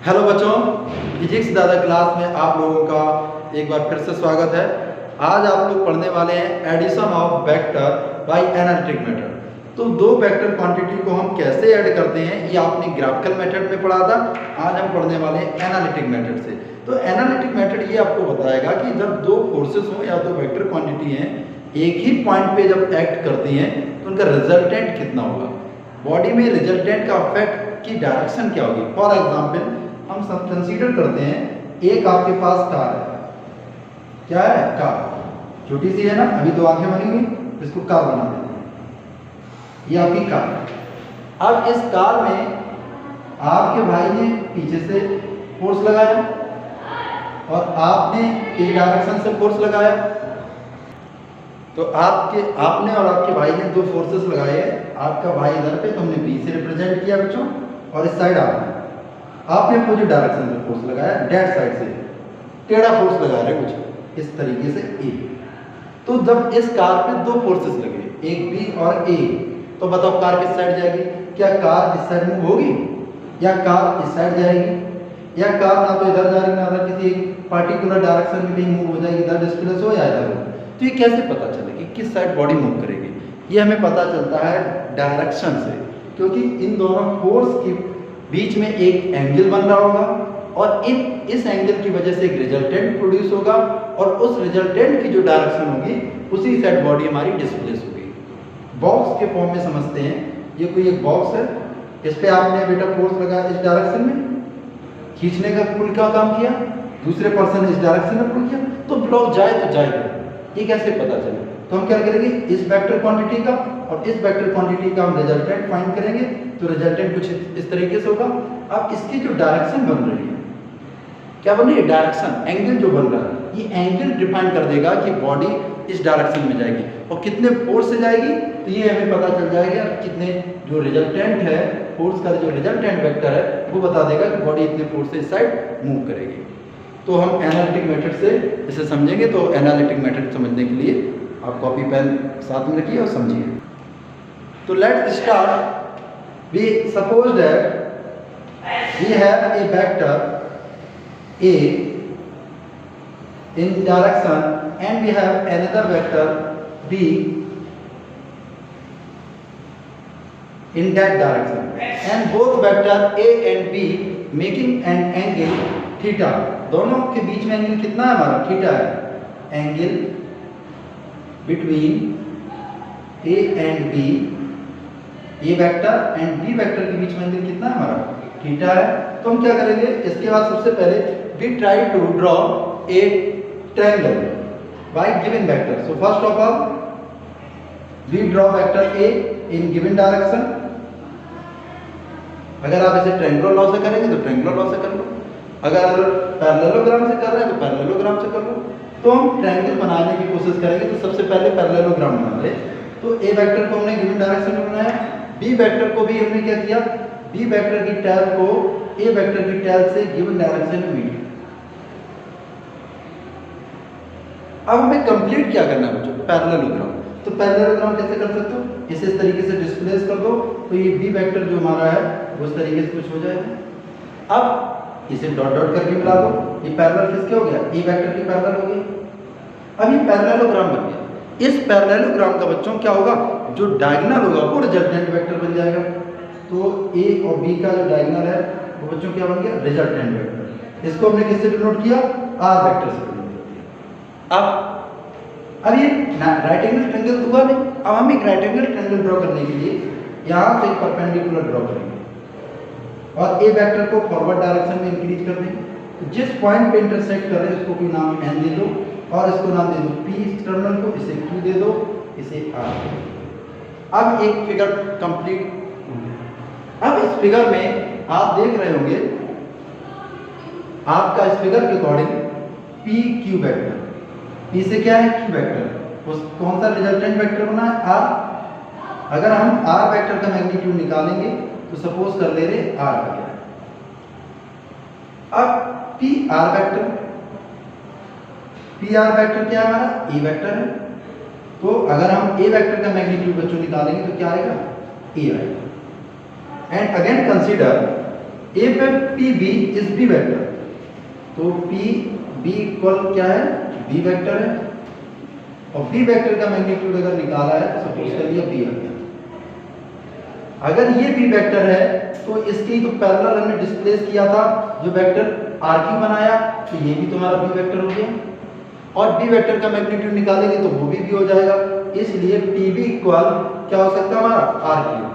Hello बच्चों, physics दादा class में आप लोगों का एक बार फिर से स्वागत है। आज आप लोग पढ़ने वाले हैं addition of vector by analytic method. तो दो वेक्टर क्वांटिटी को हम कैसे ऐड करते हैं ये आपने ग्राफिकल मेथड में पढ़ा था। आज हम पढ़ने वाले हैं एनालिटिक मेथड से। तो एनालिटिक मेथड ये आपको बताएगा कि जब दो फोर्सेस हों या दो वेक्टर क्वांटिटी हैं, एक ही पॉइंट पे जब एक्ट करती हैं तो उनका रिजल्टेंट कितना होगा, बॉडी में रिजल्टेंट का इफेक्ट की डायरेक्शन क्या होगी। फॉर एग्जाम्पल हम सब कंसीडर करते हैं, एक आपके पास कार है। क्या है? कार छोटी सी है ना, अभी दो आंखें बनी हुई, इसको कार बना देते हैं। ये आपकी कार है। अब इस कार में आपके भाई ने पीछे से फोर्स लगाया और आपने एक डायरेक्शन से फोर्स लगाया। तो आपने और आपके भाई ने दो फोर्सेस लगाए हैं। आपका भाई इधर पे, तो हमने बी से रिप्रेजेंट किया बच्चों, और इस साइड आपने अपोजिट डायरेक्शन से फोर्स लगाया, डेड साइड से टेढ़ा फोर्स लगा रहे कुछ इस तरीके से ए। तो जब इस कार पे दो फोर्सेस लगे, एक बी और ए, तो बताओ कार किस साइड जाएगी? क्या कार इस साइड मूव होगी या कार इस साइड जाएगी, या कार ना तो इधर जा रही ना इधर, किसी पार्टिकुलर डायरेक्शन में कहीं मूव हो जाएगी, इधर डिस्प्लेस हो या इधर हो। तो ये कैसे पता चले कि किस साइड बॉडी मूव करेगी? ये हमें पता चलता है डायरेक्शन से, क्योंकि इन दोनों फोर्स की बीच में एक एंगल बन रहा होगा और इस एंगल की वजह से एक रिजल्टेंट प्रोड्यूस होगा, और उस रिजल्टेंट की जो डायरेक्शन होगी उसी साइड बॉडी हमारी डिस्प्लेस होगी। बॉक्स के फॉर्म में समझते हैं। ये कोई एक बॉक्स है, इस पे आपने बेटा फोर्स लगाया, इस डायरेक्शन में खींचने का पुल का काम किया, दूसरे पर्सन ने इस डायरेक्शन में पुल किया, तो ब्लॉक जाए तो जाएगा। ये कैसे पता चले? तो हम क्या करेंगे, इस वेक्टर क्वांटिटी का और इस वेक्टर क्वांटिटी का हम रिजल्टेंट फाइंड करेंगे। तो रिजल्टेंट कुछ इस तरीके से होगा। अब इसकी जो डायरेक्शन बन रही है, क्या बन रही है? डायरेक्शन, एंगल जो बन रहा है, ये एंगल डिफाइन कर देगा कि बॉडी इस डायरेक्शन में जाएगी और कितने फोर्स से जाएगी। तो ये हमें पता चल जाएगा कितने, जो रिजल्टेंट है फोर्स का, जो रिजल्टेंट वेक्टर है वो बता देगा कि बॉडी इतने फोर्स से इस साइड मूव करेगी। तो हम एनालिटिक मेथड से इसे समझेंगे। तो एनालिटिक मेथड समझने के लिए आप कॉपी पेन साथ में रखिए और समझिए। तो let's start. We suppose that we have a vector A in direction and we have another vector B in that direction, and both vector A and B making an angle theta। दोनों के बीच में angle कितना है हमारा? Theta है। Angle between A and B, A vector and B vector के बीच में एंगल कितना है हमारा? थीटा है। तो हम क्या करेंगे, इसके बाद सबसे पहले we try to draw a triangle by given vector. So first of all we draw vector A in given direction. अगर आप इसे ट्रायंगुलर लॉ से करेंगे तो ट्रायंगुलर लॉ से कर लो, अगर पैरेललोग्राम से कर रहे हैं तो पैरेललोग्राम से कर लो। तो हम ट्रायंगल बनाने की कोशिश करेंगे। तो सबसे पहले पैरेललोग्राम बना ले। तो ए वेक्टर को हमने गिवन डायरेक्शन में बनाया, बी वेक्टर को भी हमने क्या किया, बी वेक्टर की टेल को ए वेक्टर की टेल से गिवन डायरेक्शन में मीट। अब हमें कंप्लीट क्या करना है बच्चों? पैरेललोग्राम। तो पैरेललोग्राम कैसे कर सकते हो? इसे इस तरीके से डिस्प्लेस कर दो, तो ये बी वेक्टर जो हमारा है वो इस तरीके से कुछ हो जाएगा। अब इसे डॉट डॉट करके मिला दो, ये पैरेलल किसके हो गया? ए वेक्टर की पैरेलल हो गई। अब ये पैरेललोग्राम बन गया। इस पैरेललोग्राम का बच्चों क्या होगा, जो डायगोनल होगा वो रिजल्टेंट वेक्टर बन जाएगा। तो ए और बी का जो डायगोनल है वो बच्चों क्या बन गया? Resultant vector. इसको हमने किससे डिनोट किया? आर वेक्टर से डिनोट किया। अब ये राइट एंगल ट्रायंगल हुआ नहीं। अब हम एक राइट एंगल ट्रायंगल ड्रॉ करने के लिए यहाँ से एक परपेंडिकुलर ड्रॉ करेंगे और ए वेक्टर को फॉरवर्ड डायरेक्शन में इंक्रीज कर देंगे। तो जिस पॉइंट पे इंटरसेक्ट कर रहे हैं उसको कोई नाम एन दे दो और इसको नाम दे दो पी एक्सटर्नल को, इसे क्यू दे दो, इसे आर। अब एक फिगर कंप्लीट। अब इस फिगर में आप देख रहे होंगे, आपका इस फिगर के according P Q vector, P से क्या है? Q vector. उस कौन सा रिजल्टेंट वेक्टर बना है? आर। अगर हम आर वेक्टर का मैग्नीट्यूड निकालेंगे तो सपोज कर ले रहे आर का क्या है। अब P R vector, P R vector क्या है हमारा? ए वेक्टर है। तो अगर हम ए वेक्टर का मैग्नीट्यूड बच्चों निकालेंगे तो क्या आएगा? ए आएगा। एंड अगेन कंसीडर ए पे P B is B vector, तो पी बी इक्वल क्या है, बी वेक्टर है। और बी वेक्टर का मैग्नीट्यूड अगर निकाला है तो सपोज कर लिया बी आ गया। अगर ये बी वेक्टर है तो इसकी तो पैरेलल हमने डिस्प्लेस किया था जो वेक्टर आर क्यू बनाया, तो ये भी तुम्हारा बी वेक्टर हो गया। और बी वेक्टर का मैग्नीट्यूड निकालेंगे तो वो भी हो जाएगा, इसलिए पी बी इक्वल क्या हो सकता है हमारा आर क्यू,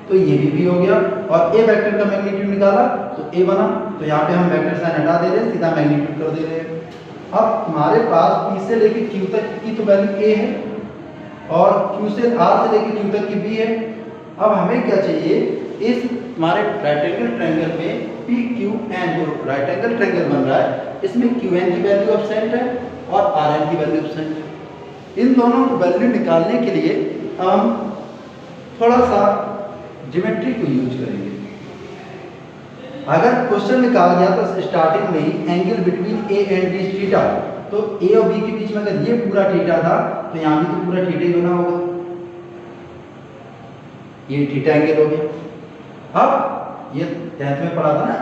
तो ये भी हो गया। और ए वेक्टर का मैग्नीट्यूड निकाला तो ए बना, तो यहाँ पे हम वेक्टर साइन हटा दे रहे हैं, सीधा मैग्नीट्यूड कर दे रहे हैं। अब हमारे पास पी से लेके क्यू तक की तो वैल्यू ए है और क्यू से आर से लेके क्यू तक की बी है। अब हमें क्या चाहिए, इस हमारे राइट एंगल ट्रायंगल में पी क्यू एन जो राइट एंगल ट्रायंगल बन रहा है, इसमें क्यू एन की वैल्यू एब्सेंट है और आर एन की वैल्यू एब्सेंट है। इन दोनों को वैल्यू निकालने के लिए हम थोड़ा सा ज्योमेट्री को यूज करेंगे। अगर क्वेश्चन में कहा गया तो स्टार्टिंग में ही angle between A and B theta, तो ए और बी के बीच में अगर ये पूरा थीटा था तो यहाँ भी तो पूरा थीटा ही बना होगा, ये थीटा एंगल हो गया। अब ये 10th में पढ़ा था ना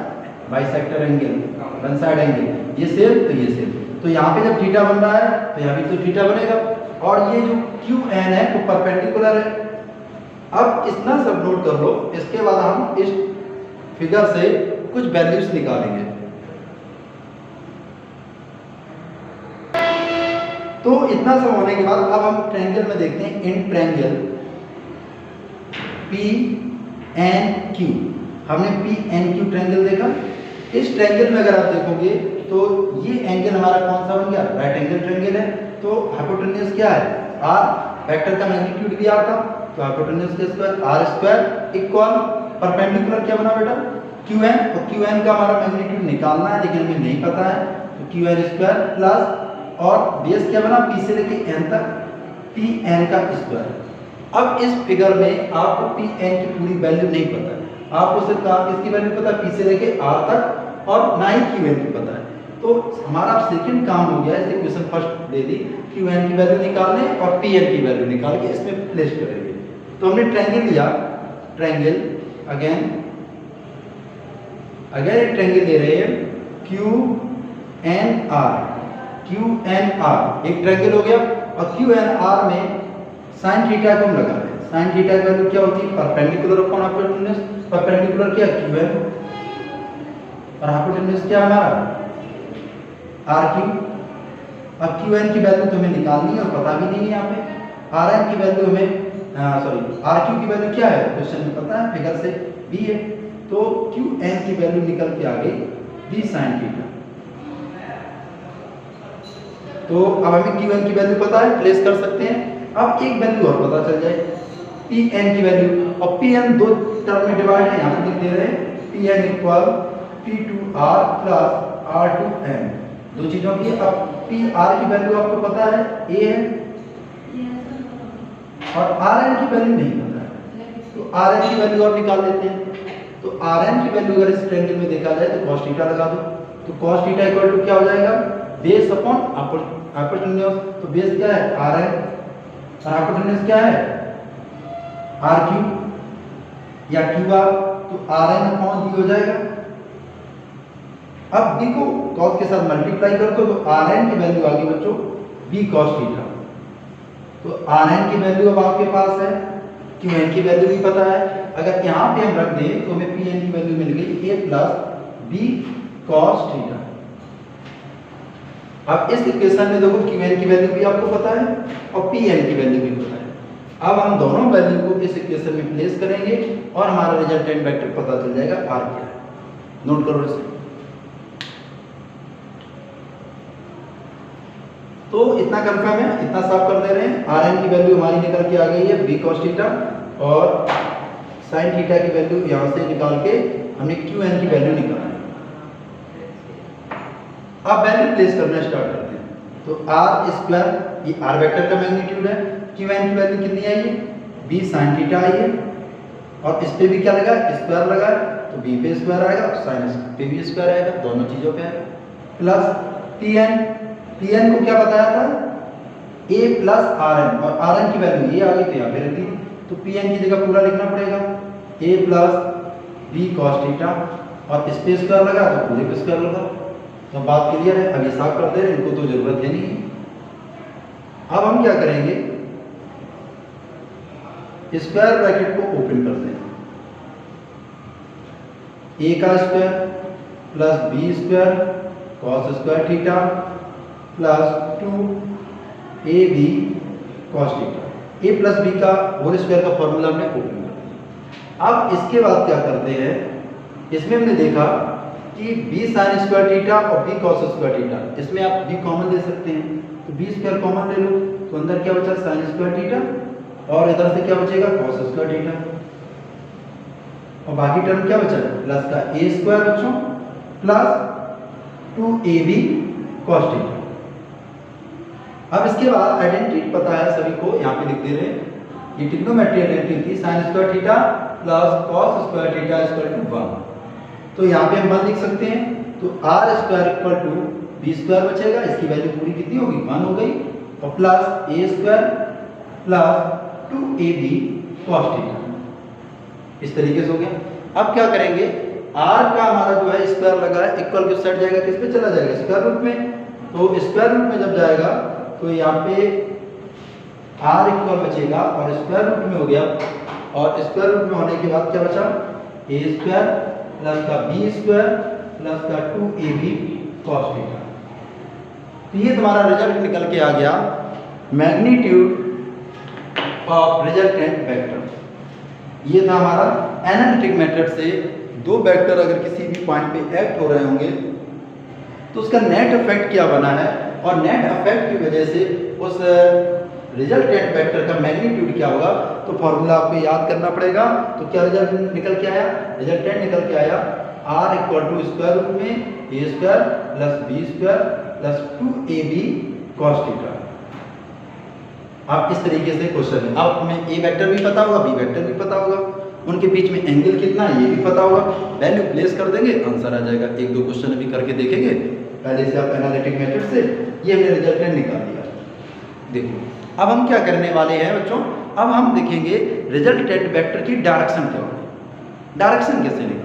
bisector angle, one side angle, ये सेम तो ये सेम, तो यहाँ पे जब थीटा बन रहा है तो यहाँ भी तो थीटा बनेगा। और ये जो क्यू एन है वो परपेंडिकुलर है। अब इतना सब नोट कर लो, इसके बाद हम इस फिगर से कुछ वैल्यूज निकालेंगे। तो इतना सब होने के बाद अब हम ट्रायंगल में देखते हैं, in triangle P N Q, हमने पी एन क्यू ट्रायंगल देखा। इस ट्रायंगल में अगर आप देखोगे तो ये एंगल हमारा कौन सा बन गया, राइट एंगल ट्रायंगल है। तो हाइपोटेन्यूज क्या है, आर, वेक्टर का मैग्नीट्यूड भी आर था, तो हाइपोटेन्यूज का square R square equal perpendicular क्या बना बेटा क्यू एन, और क्यू एन का हमारा मैग्नीट्यूड निकालना है लेकिन हमें नहीं पता है, तो क्यू एन स्क्वायर प्लस और बेस क्या बना पी से लेके एन तक पी एन का स्क्वायर। अब इस फिगर में आपको पी एन की पूरी वैल्यू नहीं पता है, आपको सिर्फ किसकी वैल्यू पता है, पी से लेके आर तक, और ना ही क्यू एन की पता है। तो हमारा सेकंड काम हो गया, इस equation first they the, Q N की वैल्यू निकालने और पी एन की वैल्यू निकाल के इसमें प्लेस करेंगे। तो हमने ट्रायंगल लिया, ट्रायंगल अगेन एक ट्रायंगल ले रहे हैं Q N R, Q N R एक ट्रायंगल हो गया। और क्यू एन आर में साइन थीटा को हम लगा रहे हैं, साइन थीटा की वैल्यू क्या होती है, परपेंडिकुलर अपॉन हाइपोटेन्यूज, परपेंडिकुलर क्या क्यू एन और हाइपोटेन्यूज क्या हमारा आर क्यू। अब क्यू एन की वैल्यू तो हमें निकालनी है और पता भी नहीं है यहाँ पे। आर एन की वैल्यू हमें सॉरी आर क्यू की वैल्यू क्या है, क्वेश्चन में पता है, फिगर से बी है, तो क्यू एन की वैल्यू निकल के आ गई बी साइन थीटा। तो अब हमें क्यू एन की वैल्यू पता है, प्लेस कर सकते हैं। अब एक वैल्यू और पता चल जाए पी एन की वैल्यू, और पी एन दो टर्म में डिवाइड है, यहाँ पे लिख दे रहे हैं P N equal P to R plus R to N, दो चीजों की। अब पी आर की वैल्यू आपको पता है ए है और आर एन की वैल्यू नहीं पता है, तो आर एन की वैल्यू आप निकाल लेते हैं। तो आर एन की वैल्यू अगर इस ट्रायंगल में देखा जाए तो cos थीटा लगा दो, तो cos थीटा इक्वल टू क्या हो जाएगा, बेस अपॉन हाइपोटेन्यूज, तो बेस क्या है आर एन और हाइपोटेन्यूज क्या है आर क्यू या क्यू आर, तो आर एन अपॉन बी हो जाएगा। अब बी को cos के साथ मल्टीप्लाई कर दो, तो आर एन की वैल्यू आ गई बच्चों बी cos थीटा। तो आर एन की वैल्यू अब आपके पास है, क्यू एन की वैल्यू भी पता है। अगर यहाँ पे हम रख दें तो हमें पी एन की वैल्यू मिल गई ए प्लस बी cos थीटा। अब इस इक्वेशन में देखो क्यू एन की वैल्यू भी आपको पता है और पी एन की वैल्यू भी पता है। अब हम दोनों वैल्यू को इस इक्वेशन में प्लेस करेंगे और हमारा रिजल्टेंट वेक्टर पता चल जाएगा आर क्या है। नोट करो इसे। तो इतना कंफर्म है, इतना साफ कर दे रहे हैं। आर एन की वैल्यू हमारी निकल के आ गई है बी cos थीटा, और साइन थीटा की वैल्यू यहाँ से निकाल के हमने क्यू एन की वैल्यू निकाली। अब वैल्यू प्लेस करना स्टार्ट करते हैं। तो आर स्क्वायर ये आर वेक्टर का मैग्नीट्यूड है, क्यू एन की वैल्यू कितनी आई है बी साइन थीटा आई है, और इस पे भी क्या लगा स्क्वायर लगा, तो बी पे स्क्वायर आएगा और साइन पे भी स्क्वायर आएगा, दोनों चीजों पे आएगा। प्लस पी एन को क्या बताया था ए प्लस आर एन, और आर एन की वैल्यू ये आ गई तो यहाँ पे रख दी, तो पी एन की जगह पूरा लिखना पड़ेगा ए प्लस बी कॉस थीटा और इस पे स्क्वायर लगा तो पूरे पे स्क्वायर लगा। तो बात क्लियर है। अब ये साफ कर दे रहे हैं, इनको तो जरूरत है नहीं। अब हम क्या करेंगे, स्क्वायर ब्रैकेट को ओपन कर दें। ए का square plus B square cos square theta plus 2ab cos theta. A plus B का होल स्क्वायर का फॉर्मूला हमने ओपन कर दिया। अब इसके बाद क्या करते हैं, इसमें हमने देखा कि बी साइन स्क्वायर थीटा और बी कॉस स्क्वायर थीटा, इसमें आप बी कॉमन ले सकते हैं। तो बी स्क्वायर कॉमन ले लो तो अंदर क्या बचा, साइन स्क्वायर थीटा और इधर से क्या बचेगा, कॉस स्क्वायर थीटा। और बाकी टर्म क्या बचा, प्लस का ए स्क्वायर बच्चों प्लस 2ab कॉस थीटा। अब इसके बाद आइडेंटिटी पता है सभी को, यहाँ पे लिख दे रहे हैं। ये ट्रिग्नोमेट्री आइडेंटिटी थी sine square theta plus cos square theta equal to 1। तो यहाँ पे हम 1 लिख सकते हैं। तो R square equal to B square बचेगा, इसकी वैल्यू पूरी कितनी होगी, 1 हो गई, और plus A square plus 2ab cos theta. इस तरीके से हो गया। अब क्या करेंगे, आर का हमारा जो है स्क्वायर लगा है, इक्वल के साइड जाएगा, किस पे चला जाएगा, स्क्वायर रूट में। तो स्क्वायर रूट में जब जाएगा तो यहाँ पे आर इक्वल बचेगा और स्क्वायर रूट में हो गया, और स्क्वायर रूट में होने के बाद क्या बचा, ए स्क्वायर प्लस का बी स्क्वायर प्लस का 2ab कॉस थीटा। तो ये तुम्हारा रिजल्ट निकल के आ गया, मैग्नीट्यूड ऑफ रिजल्टेंट वेक्टर। ये था हमारा एनालिटिक मेथड से दो वेक्टर अगर किसी भी पॉइंट पे एक्ट हो रहे होंगे तो उसका नेट इफेक्ट क्या बना है, और नेट इफेक्ट की वजह से उस रिजल्टेंट वेक्टर का मैग्नीट्यूड क्या होगा। तो फॉर्मूला आपको याद करना पड़ेगा। तो क्या रिजल्ट निकल के आया, रिजल्टेंट निकल के आया R equal to square root में A square plus B square plus 2ab cos theta. अब इस तरीके से क्वेश्चन है। अब हमें ए वेक्टर भी पता होगा, बी वेक्टर भी पता होगा, उनके बीच में एंगल कितना है ये भी पता होगा, वैल्यू प्लेस कर देंगे, आंसर आ जाएगा। एक दो क्वेश्चन अभी करके देखेंगे पहले से आप एनालिटिक मेथड से। ये हमने रिजल्टेंट निकाल दिया। देखो अब हम क्या करने वाले हैं बच्चों, अब हम देखेंगे रिजल्टेंट वेक्टर की डायरेक्शन क्या होगी। डायरेक्शन कैसे निकालेंगे,